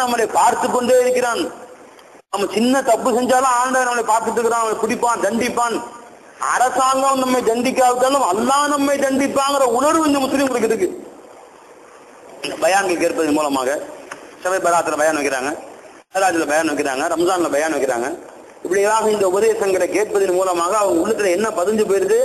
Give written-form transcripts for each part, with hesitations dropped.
நம்மளை பார்த்து கொண்டே இருக்கிறான். நம்ம சின்ன தப்பு செஞ்சாலும் ஆண்டவன் நம்மளை பார்த்துட்டு இருக்கிறான், அவனை பிடிப்பான், தண்டிப்பான். அரசாங்கம் நம்மை தண்டிக்காவிட்டாலும் அல்லாஹ் நம்மை தண்டிப்பாங்கிற உணர்வு இந்த முஸ்லீம்களுக்கு இருக்கு. பயான்கள் கேட்பதன் மூலமாக சபை பராத்துல பயான் வைக்கிறாங்க, மேராஜ்ல பயான் வைக்கிறாங்க, ரம்ஜான்ல பயான் வைக்கிறாங்க. இப்படியாக இந்த உபதேசங்களை கேட்பதன் மூலமாக அவங்க உள்ளத்துல என்ன பதிஞ்சு போயிருது,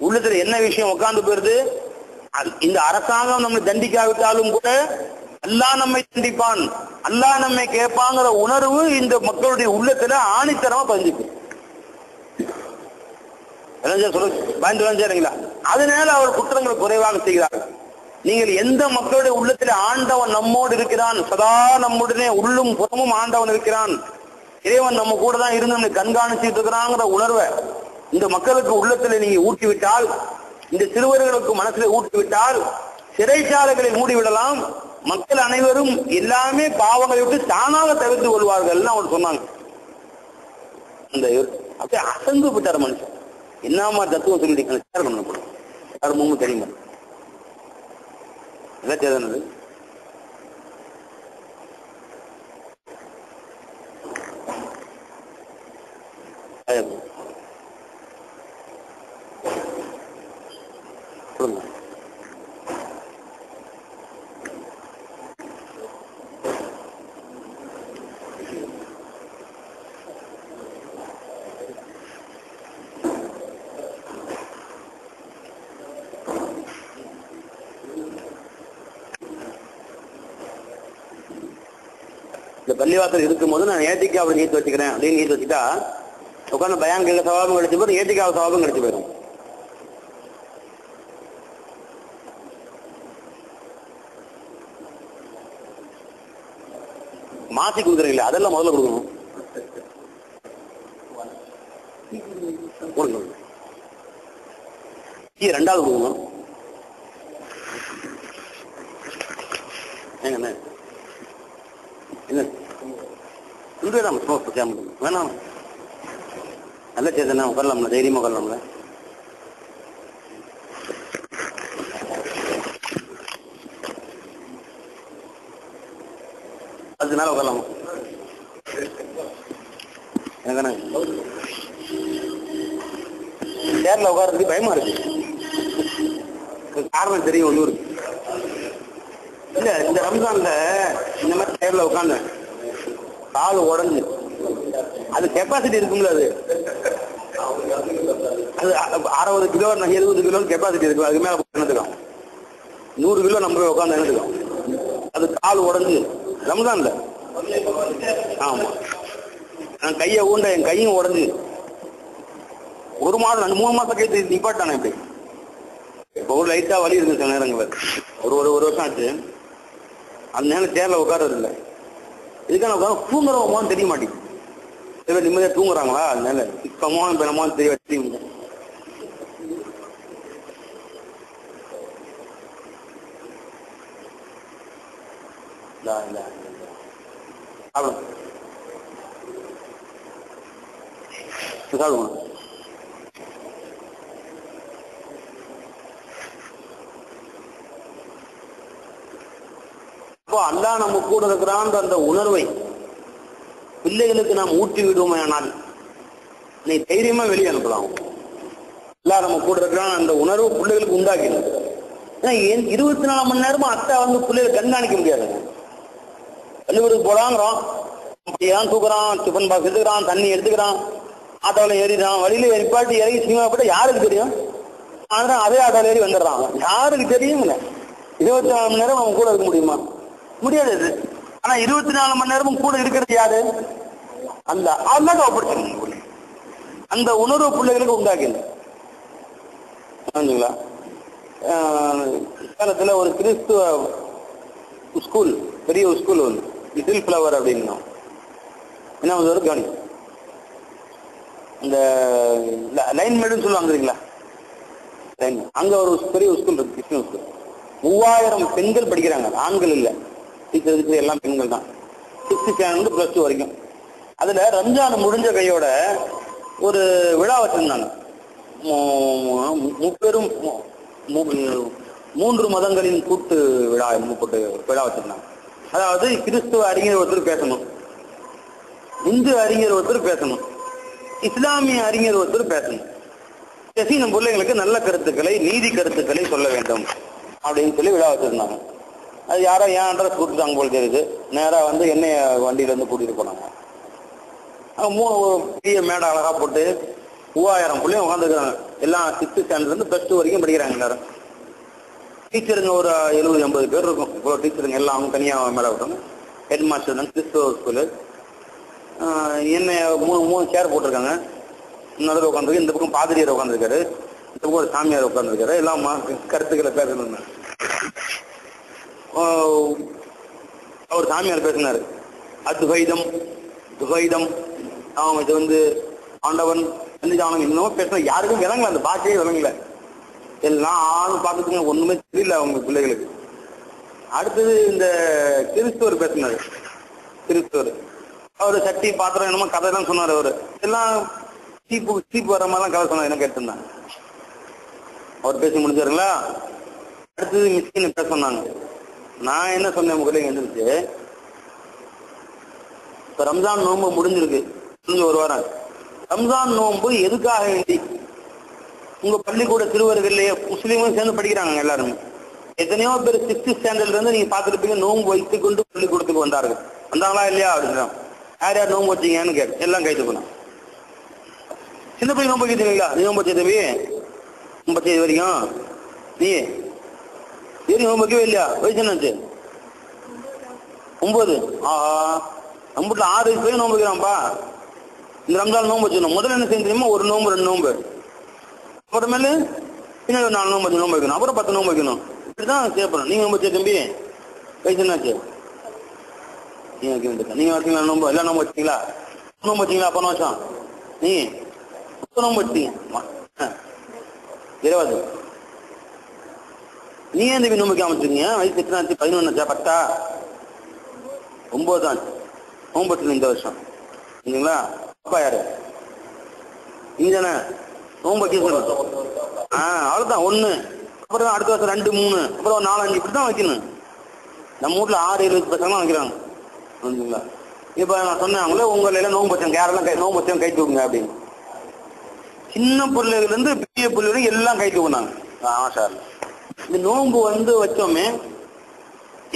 உள்ளத்துல என்ன விஷயம் உட்கார்ந்து போயிருது. இந்த அரசாங்கம் நம்மை தண்டிக்காவிட்டாலும் கூட அல்லாஹ் நம்மை தண்டிப்பான், அல்லாஹ் நம்மை கேட்பாங்கிற உணர்வு இந்த மக்களுடைய உள்ளத்துல ஆணித்தரமா பதிஞ்சுக்கு. பயந்துங்களா? அதனால அவர் குற்றங்களை குறைவாக செய்கிறார்கள். நீங்கள் எந்த மக்களுடைய உள்ளத்துல ஆண்டவன் நம்மோடு இருக்கிறான், சதா நம்முடனே உள்ளும் புறமும் ஆண்டவன் இருக்கிறான், இறைவன் நம்ம கூட தான் இருந்து நம்மை கண்காணிச்சுட்டு இருக்கிறாங்கிற உணர்வை இந்த மக்களுக்கு உள்ளத்துல நீங்க ஊட்டிவிட்டால், இந்த சிறுவர்களுக்கு மனசுல ஊட்டிவிட்டால், சிறைச்சாலைகளை மூடிவிடலாம். மக்கள் அனைவரும் எல்லாமே பாவங்களை விட்டு தானாக தவிர்த்து கொள்வார்கள் அவர் சொன்னாங்க. அந்த அப்படியே அசந்து விட்டார் மனுஷன். என்னமா தத்துவம் சொல்லிட்டு தர்மமும் தெரியுமா தேதனது இந்த பள்ளிவாசல் இருக்கும் போது நான் ஏத்திக்காவை நீத்து வச்சுக்கிறேன் அப்படின்னு நீத்து வச்சுட்டா உட்காந்து பயான்கள் சவாபம் கிடைச்சு போது ஏத்திக்காவை சவாபம் கிடைச்சு போயிடும். மாத்தி கொடுக்குறீங்களா? அதெல்லாம் முதல்ல கொடுக்கணும். ரெண்டாவது கொடுக்கணும். ஏங்க என்ன வேணாம், நல்ல சேதனா உட்காரலாம்ல, தைரியமா உட்காரலாம்ல. அதனால உட்காரலாமா? சேர்ல உட்காரதுக்கு பயமா இருக்கு. காரணம் தெரியும் ஒண்ணு இருக்கு. இல்ல இந்த ரம்ஜான்ல இந்த மாதிரி சேர்ல உட்காந்து கால் உடஞ்சு அது கெப்பாசிட்டி இருக்கும்ல, அது 60 கிலோ 70 கிலோ கெப்பாசிட்டி இருக்கு. அதுக்கு மேல என்னதுக்கும் 100 கிலோ நம்ம போய் உட்காந்து என்னதுக்கும் அது கால் உடஞ்சு ரம்ஜான்ல. ஆமா, நான் கையை ஊண்ட என் கையும் உடஞ்சு 1 மாதம் 2-3 மாசம் கழித்து நிப்பாட்டானே. இப்படி இப்போ ஒரு லைட்டா வலி இருக்கு சில நேரங்கள். ஒரு வருஷம் ஆச்சு. அந்த நேரம் சேர்ல உட்கார்றது இல்லை. இதுக்கான உட்காந்து தூங்குறவங்கன்னு தெரிய மாட்டேங்குது. சில பேர் நிம்மதியா தூங்குறாங்களா, அதனால இப்பமோ பெணமோ தெரிய வச்சு சாப்பிடுவோம். அல்லாஹ் நம்ம கூட இருக்கிறான் அந்த உணர்வை பிள்ளைகளுக்கு நாம் ஊட்டி விடுவோமே, ஆனால் நீ தைரியமா வெளியே அனுப்பலாம். அல்லாஹ் நம்ம கூட இருக்கிறான் அந்த உணர்வு பிள்ளைகளுக்கு உண்டாக்கணும். 24 மணி நேரமும் அத்தை வந்து பிள்ளைகளை கண்காணிக்க முடியாதுங்க. பள்ளிக்கூடத்துக்கு போலாங்கிறோம், அப்படியான் தூக்குறான், டிஃபன் பாக்ஸ் எடுத்துக்கிறான், தண்ணி எடுத்துக்கிறான், ஆட்டோவில் ஏறிடுறான், வழியில நிப்பாட்டி இறங்கி சினிமா போட்டு யாருக்கு தெரியும்? ஆனா அதே ஆட்டோவில் ஏறி வந்துடுறான். யாருக்கு தெரியும்? 24 மணி நேரம் அவன் கூட இருக்க முடியுமா? முடியாது. ஆனா 24 மணி நேரமும் கூட இருக்கிறது யாரு? அந்த அந்த உணர்வு பிள்ளைகளுக்கு உண்டாக்கல. காலத்துல ஒரு கிறிஸ்துவ ஸ்கூல், பெரிய ஒரு ஸ்கூல் வந்து லிட்டில் ஃபிளவர் அப்படின்னு என்ன ஒரு கவனி, இந்த லைன் மேடுன்னு சொல்லுவாங்க தெரியுங்களா, லைன். அங்க ஒரு பெரிய ஸ்கூல் இருக்கு, கிறிஸ்டியன் ஸ்கூல். 3000 பெண்கள் படிக்கிறாங்க, ஆண்கள் இல்ல. டீச்சர் எல்லாம் பெண்கள் தான். 6th ஸ்டாண்டர்ட் +2 வரைக்கும். அதுல ரம்ஜான் முடிஞ்ச கையோட ஒரு விழா வச்சிருந்தாங்க. முப்பெரும் 3 மதங்களின் கூட்டு விழா போட்டு விழா வச்சிருந்தாங்க. அதாவது கிறிஸ்துவ அறிஞர் ஒருத்தர் பேசணும், இந்து அறிஞர் ஒருத்தர் பேசணும், இஸ்லாமிய அறிஞர் ஒருத்தர் பேசணும். பேசி நம்ம பிள்ளைங்களுக்கு நல்ல கருத்துக்களை, நீதி கருத்துக்களை சொல்ல வேண்டும் அப்படின்னு சொல்லி விழா வச்சிருந்தாங்க. அது யாரோ ஏன் அட்ரஸ் கொடுத்துட்டாங்க போல தெரியுது. நேராக வந்து என்னைய வண்டியில இருந்து கூட்டிட்டு போனாங்க. மூணு பெரிய மேடை அழகா போட்டு 3000 பிள்ளைங்க உட்காந்துருக்காங்க. எல்லாம் 6th ஸ்டாண்டர்ட்ல இருந்து +2 வரைக்கும் படிக்கிறாங்க. எல்லாரும் டீச்சருங்க ஒரு 70-80 பேர் இருக்கும். இப்போ டீச்சருங்க எல்லாம் அவங்க தனியாக மேலே விட்டாங்க. ஹெட் மாஸ்டர் தான், கிறிஸ்துவ ஸ்கூலு. என்ன மூணு சேர் போட்டிருக்காங்க. நடுவில் உட்காந்துருக்கு. இந்த பக்கம் பாதிரியார் உட்காந்துருக்காரு, இந்த பக்கம் ஒரு சாமியார் உட்காந்துருக்காரு. எல்லாம் கருத்துக்களை பேசணும். அவர் சாமியார் பேசினாரு. துவைதம் அவங்க இது வந்து ஆண்டவன் அவனுக்கு இன்னமும் பேசினா யாருக்கும் விளங்கல, அந்த பாஷையே விளங்கல. எல்லாம் ஆளும் பார்த்துட்டுங்க, ஒண்ணுமே தெரியல அவங்க பிள்ளைகளுக்கு. அடுத்தது இந்த கிறிஸ்துவர் பேசினாரு. கிறிஸ்துவர் அவரு சட்டி பாத்திரம் என்னமோ கதையெல்லாம் சொன்னாரு. அவரு எல்லாம் சீப்பு வர மாதிரிலாம் கதை சொன்னார். என்ன கேட்டிருந்தாங்க. அவர் பேசி முடிஞ்சாருங்களா. அடுத்தது மிஸ்கின் பேச சொன்னாங்க. நான் என்ன சொன்னேன், உங்க பிள்ளைங்க எழுந்துருச்சு. இப்ப ரம்ஜான் நோன்பு முடிஞ்சிருக்கு, ஒரு வாரம். ரம்ஜான் நோன்பு எதுக்காக வேண்டி உங்க பள்ளிக்கூட சிறுவர்கள்லயே முஸ்லீமும் சேர்ந்து படிக்கிறாங்க. எல்லாருமே எத்தனையோ பேர் 6th ஸ்டாண்டர்ட்ல இருந்து நீங்க பாத்துருப்பீங்க, நோன்பு வைத்துக் கொண்டு பள்ளிக்கூடத்துக்கு வந்தார்கள். வந்தாங்களா இல்லையா அப்படின்னா, யார் யார் நோன்பு வச்சீங்கன்னு கேட்டு எல்லாம் கை தூக்கணும். சின்ன பிள்ளை நோன்பு வைக்கிறீங்களா? நீ நோன்பு வச்ச தம்பி, நோன்பு வச்சது வரைக்கும் நீ சரி நோன்பு வைக்கவே இல்லையா? வயசு என்னாச்சு? 9. ஆஹா, நம்ம வீட்டுல 6 வயசு போய் நோன்பு வைக்கிறான்ப்பா. இந்த ரம்ஜான் நோன்பு வச்சுக்கணும். முதல்ல என்ன செய்ய தெரியுமா? ஒரு நோன்பு 2 நோன்பு, அப்புறமேலு பின்னாடி 4 நோன்பு நோன்பு வைக்கணும், அப்புறம் 10 நோன்பு வைக்கணும். இப்படிதான் செய்யப்படும். நீங்க நோன்பு வச்ச தம்பி, வயசு என்னாச்சு? நீங்க வைக்க வேண்டியது. நீங்க வச்சீங்களா நோன்பு? எல்லாம் நோன்பு வச்சீங்களா? நோன்பு வச்சீங்களா? போன வருஷம் நீ நோன்பு வச்சீங்க 20. நீ ஏன் தம்பி நோன்பு வைக்காம வச்சுக்கீங்க? வயசு எத்தனை ஆச்சு? 11 ஆச்சா? 10ஆ? 9 தான் நோன்பு வச்சுங்க இந்த வருஷம். இல்லைங்களா? அப்பா யாரு? நீங்க தானே நோன்பு வைக்க சொல்லணும். அவ்வளவுதான். 1, அப்புறம் அடுத்த வருஷம் 2, 3, அப்புறம் 4, 5 இப்படிதான் வைக்கணும். நம்ம வீட்டுல 6-7 பசங்க வைக்கிறாங்க. புரிஞ்சுங்களா? இப்ப நான் சொன்னாங்களே உங்களை எல்லாம் நோன்பு வச்சாங்க, யாரெல்லாம் நோன்பு வச்சாங்க கை தூக்குங்க அப்படின்னு. சின்ன பிள்ளைகள் இருந்து பெரிய பிள்ளைகள் எல்லாம் கை தூக்குனாங்க. ஆஷா, இந்த நோன்பு வந்து வச்சோமே,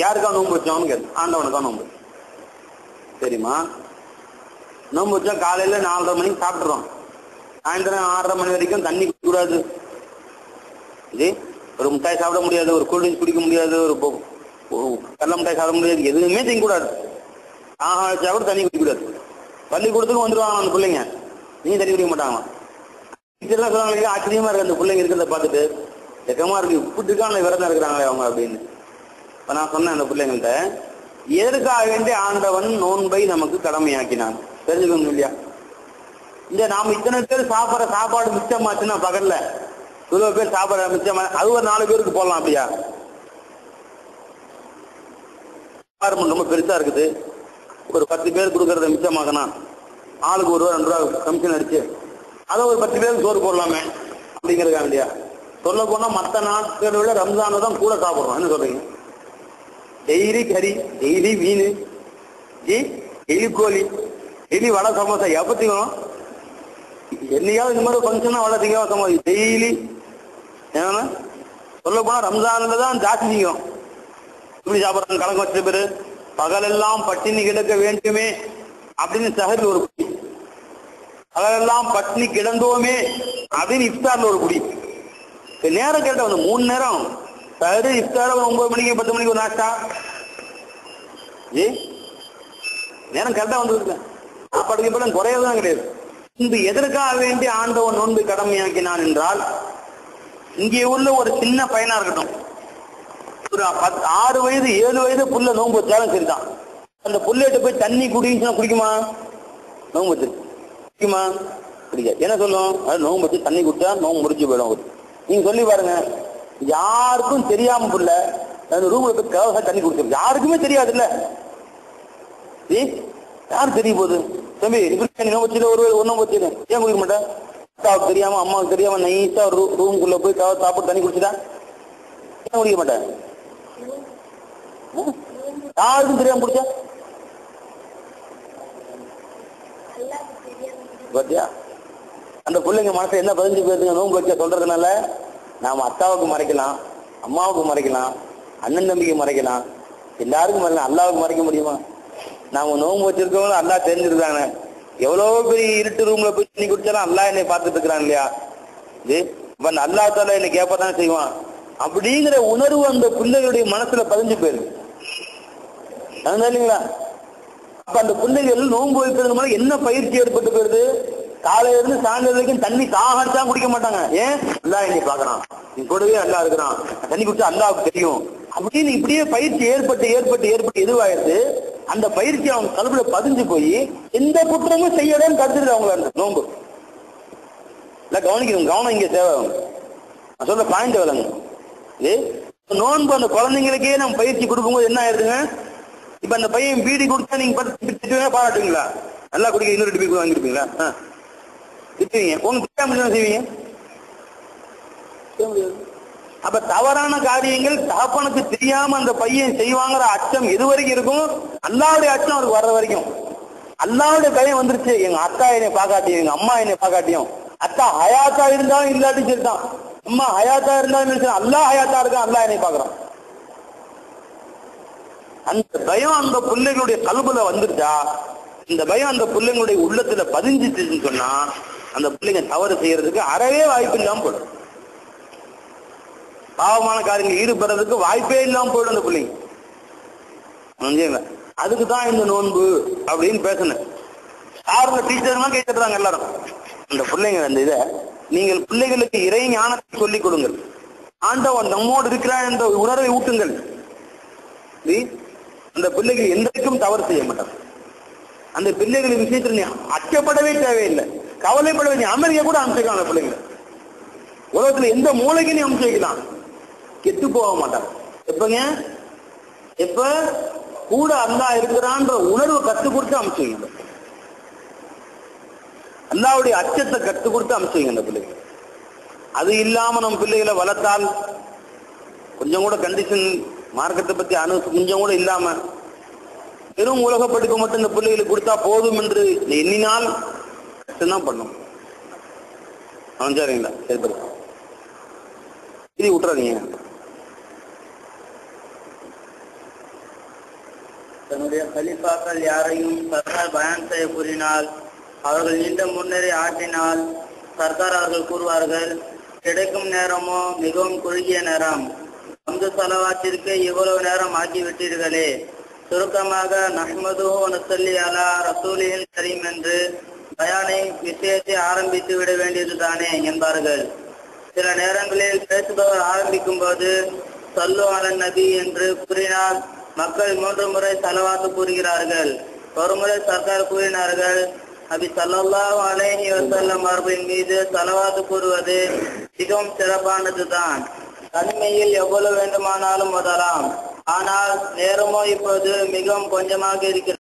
யாருக்கா நோன்பு வச்சோம்னு கேட்டு, ஆண்டவனுக்கா நோன்பு. சரிம்மா, நோன்பு வச்சா காலையில 4:30 மணிக்கு சாப்பிட்டுறோம், சாயந்தரம் 6:30 மணி வரைக்கும் தண்ணி குடிக்கூடாது. இது ஒரு மிட்டாய் சாப்பிட முடியாது, ஒரு கூல்ட்ரிங்க்ஸ் குடிக்க முடியாது, ஒரு கடலை மிட்டாய் சாப்பிட முடியாது, எதுவுமே செய்யக்கூடாது. வச்சா கூட தண்ணி குடிக்கூடாது. பள்ளிக்கூடத்துக்கு வந்துடுவாங்க அந்த பிள்ளைங்க, நீங்க தண்ணி குடிக்க மாட்டாங்களாம். இதெல்லாம் சொல்லுவாங்க. ஆச்சரியமா இருக்கு அந்த பிள்ளைங்க இருக்கிறத பார்த்துட்டு, எக்கமா இருக்கு, இப்படிக்கான விரதம் இருக்கிறாங்களே அவங்க அப்படின்னு. இப்ப நான் சொன்னேன் அந்த பிள்ளைங்கள்ட்ட, எதற்காக வேண்டிய ஆண்டவன் நோன்பை நமக்கு கடமையாக்கினான் தெரிஞ்சுக்கணும் இல்லையா? இந்த நாம இத்தனை பேர் சாப்பிட்ற சாப்பாடு மிச்சமாச்சுன்னா பகல்ல இவ்வளவு பேர் சாப்பிட்ற மிச்சமா, அது ஒரு 4 பேருக்கு போடலாம். அப்படியா? ரொம்ப பெருசா இருக்குது, ஒரு 10 பேர் கொடுக்கறத மிச்சமாகனா ஆளுக்கு 1 ரூபா 2 ரூபா கமிஷன் அடிச்சு அதை ஒரு 10 பேருக்கு சோறு போடலாமே அப்படிங்கிறதுக்கா இல்லையா? சொல்ல போனா மற்ற நாட்களை விட ரம்ஜான தான் கூட சாப்பிடுறோம். என்ன சொல்றீங்க? டெய்லி கறி, டெய்லி மீன், டெய்லி கோழி, டெய்லி வடை சமோசா. எப்பத்திக்கும் என்னையாவது இந்த மாதிரி ஃபங்க்ஷனா வடை திங்க சமோசா டெய்லி. ஏன்னா சொல்ல போனா ரம்ஜான்ல தான் ஜாஸ்தி திங்கும். இப்படி சாப்பிட்றாங்க கணக்கு வச்ச பேரு. பகலெல்லாம் பட்டினி கிடக்க வேண்டுமே அப்படின்னு சஹர்ல ஒரு குடி, பகலெல்லாம் பட்டினி கிடந்தோமே அப்படின்னு இஃப்தார்ல ஒரு குடி. நேரம் கேட்ட வந்து 3 நேரம் சரி, இஃப்தார 9 மணிக்கு 10 மணிக்கு ஒரு நாஷ்டா. நேரம் கரெக்டா வந்து சாப்பாடுக்கு இப்ப குறையதான் கிடையாது. இந்த எதற்காக வேண்டி ஆண்டவன் நோன்பு கடமையாக்கினான் என்றால், இங்கே உள்ள ஒரு சின்ன பையனா இருக்கட்டும், ஒரு 6 வயது 7 வயது புள்ள நோன்பு வச்சாலும் சரிதான். அந்த புள்ளைகிட்ட போய் தண்ணி குடிச்சுன்னா குடிக்குமா? நோன்பு வச்சு குடிக்குமா? குடிக்காது. என்ன சொல்லும்? அது நோன்பு வச்சு தண்ணி குடிச்சா நோன்பு முடிச்சு போயிடும். நீங்க சொல்லி பாருங்க, யாருக்கும் தெரியாம புள்ள அந்த ரூம்ல போய் கவசா தண்ணி குடிச்சிருக்கு, யாருக்குமே தெரியாது இல்ல? யாரு தெரிய போகுது? தம்பி இப்படி நோன்பு வச்சுட்டு ஒரு நோன்பு வச்சுட்டு ஏன் குடிக்க மாட்டேன்? அப்பாவுக்கு தெரியாம அம்மாவுக்கு தெரியாம நைஸா ரூமுக்குள்ள போய் சாப்பிட்டு தண்ணி குடிச்சுட்டா ஏன் குடிக்க மாட்டேன்? யாருக்கும் தெரியாம பிடிச்சா பாத்தியா? அந்த பிள்ளைங்க மனசை என்ன பதிஞ்சு போயிருதுங்க? நோன்பு வைக்க சொல்றதுனால நாம அத்தாவுக்கு மறைக்கலாம், அம்மாவுக்கு மறைக்கலாம், அண்ணன் தம்பிக்கு மறைக்கலாம், எல்லாருக்கும் மறைக்கலாம். அல்லாவுக்கு மறைக்க முடியுமா? நாம நோன்பு வச்சிருக்கவங்களும் அல்லா தெரிஞ்சிருக்காங்க. எவ்வளவு பெரிய இருட்டு ரூம்ல போய் தண்ணி குடிச்சாலும் அல்லா என்னை பார்த்துட்டு இருக்கிறான் இல்லையா? இது இப்ப அந்த அல்லா தால என்னை கேட்பதான் செய்வான் அப்படிங்கிற உணர்வு அந்த பிள்ளைகளுடைய மனசுல பதிஞ்சு போயிருக்கு. இல்லைங்களா? அப்ப அந்த பிள்ளைகள் நோன்பு வைக்கிறது மூலம் என்ன பயிற்சி ஏற்பட்டு போயிருது? காலையில இருந்து சாயந்தரம் வரைக்கும் தண்ணி தாகத்தான் குடிக்க மாட்டாங்க. ஏன்? அல்லா என்னை பாக்குறான், நீ கூடவே அல்லா இருக்கிறான், தண்ணி குடிச்சா அல்லாவுக்கு தெரியும் அப்படின்னு இப்படியே பயிற்சி ஏற்பட்டு ஏற்பட்டு ஏற்பட்டு எதுவாயிருது? அந்த பயிற்சி அவங்க கல்வியில பதிஞ்சு போய் எந்த குற்றமும் செய்யலன்னு கருத்துட்டு அவங்கள அந்த நோன்பு இல்ல கவனிக்கணும். கவனம் இங்க தேவை. நான் சொல்ற பாயிண்ட் விளங்க. நோன்பு அந்த குழந்தைங்களுக்கே நம்ம பயிற்சி கொடுக்கும்போது என்ன ஆயிருதுங்க? இப்ப அந்த பையன் பீடி குடிச்சா நீங்க பாராட்டுவீங்களா? நல்லா குடிக்க இன்னொரு பீடி வாங்கிருப்பீங்களா? திட்டுவீங்க. உங்க தெரியாம என்ன செய்வீங்க? அப்ப தவறான காரியங்கள் தகப்பனுக்கு தெரியாம அந்த பையன் செய்வாங்கிற அச்சம் எது வரைக்கும் இருக்கும்? அல்லாவுடைய அச்சம் அவருக்கு வர்ற வரைக்கும். அல்லாவுடைய பயம் வந்துருச்சு. எங்க அக்கா என்னை பாக்காட்டியும், எங்க அம்மா என்னை பாக்காட்டியும், அக்கா ஹயாத்தா இருந்தாலும் இல்லாட்டி சரிதான், அம்மா ஹயாத்தா இருந்தாலும் அல்லா ஹயாத்தா இருக்கா, அல்லா என்னை பாக்குறான். அந்த பயம் அந்த பிள்ளைகளுடைய கல்புல வந்துருச்சா, இந்த பயம் அந்த பிள்ளைங்களுடைய உள்ளத்துல பதிஞ்சிச்சுன்னு சொன்னா அந்த பிள்ளைங்க தவறு செய்யறதுக்கு அறவே வாய்ப்பு இல்லாம போடும். பாவமான காரியங்கள் ஈடுபடுறதுக்கு வாய்ப்பே இல்லாம போயிடும் அந்த பிள்ளைங்க. அதுக்குதான் இந்த நோன்பு அப்படின்னு பேசினேன். யாருங்க டீச்சர்லாம் கேட்டுறாங்க எல்லாரும். அந்த பிள்ளைங்க அந்த இதை நீங்கள் பிள்ளைகளுக்கு இறை ஞானத்தை சொல்லிக் கொடுங்கள். ஆண்டவன் நம்மோடு இருக்கிறான் என்ற உணர்வை ஊட்டுங்கள். அந்த பிள்ளைகள் எந்தக்கும் தவறு செய்ய மாட்டாங்க. அந்த பிள்ளைகளின் விஷயத்துல நீ அச்சப்படவே தேவையில்லை, கவலைப்படவே, நீ அமெரிக்கா கூட அனுப்பிச்சிக்கலாம். அந்த பிள்ளைங்க உலகத்துல எந்த மூளைக்கு நீ அனுப்பிச்சு வைக்கலாம், கெட்டு போக மாட்டாங்க. எப்பங்க? எப்ப கூட அல்லா இருக்கிறான்ற உணர்வை கற்றுக் கொடுத்து அனுப்பிச்சு வைங்க. அல்லாவுடைய அச்சத்தை கற்றுக் கொடுத்து அனுப்பிச்சு வைங்க அந்த பிள்ளைங்க. அது இல்லாம நம்ம பிள்ளைகளை வளர்த்தால் கொஞ்சம் கூட கண்டிஷன் மார்க்கத்தை பத்தி கொஞ்சம் கூட இல்லாம வெறும் உலக படிப்பு மட்டும் இந்த பிள்ளைகளுக்கு கொடுத்தா போதும் என்று எண்ணினால் கஷ்டம்தான் பண்ணும். சரிங்களா? சரி, இது விட்டுறாதீங்க. தன்னுடைய கலிஃபாக்கள் யாரையும் சர்க்கார் பயான் செய்ய கூறினால், அவர்கள் நீண்ட முன்னரே ஆற்றினால் சர்க்கார் அவர்கள் கூறுவார்கள், கிடைக்கும் நேரமோ மிகவும் குறுகிய நேரம், அந்த செலவாத்திற்கு இவ்வளவு நேரம் ஆக்கிவிட்டீர்களே, சுருக்கமாக நஹ்மது நுஸல்லி அலா ரசூலில் கரீம் என்று பயானை விஷயத்தை ஆரம்பித்து விட வேண்டியது தானே என்பார்கள். சில நேரங்களில் பேசுபவர் ஆரம்பிக்கும் போது சல்லு அலன் நபி என்று கூறினால் மக்கள் 3 முறை சலவாத்து கூறுகிறார்கள். ஒரு முறை சர்க்கார் கூறினார்கள், நபி ஸல்லல்லாஹு அலைஹி வஸல்லம் அவர்களின் மீது சலவாத்து கூறுவது மிகவும் சிறப்பானதுதான். தனிமையில் எவ்வளவு வேண்டுமானாலும் ஓதலாம். ஆனால் நேரமோ இப்போது மிகவும் கொஞ்சமாக இருக்கிறது.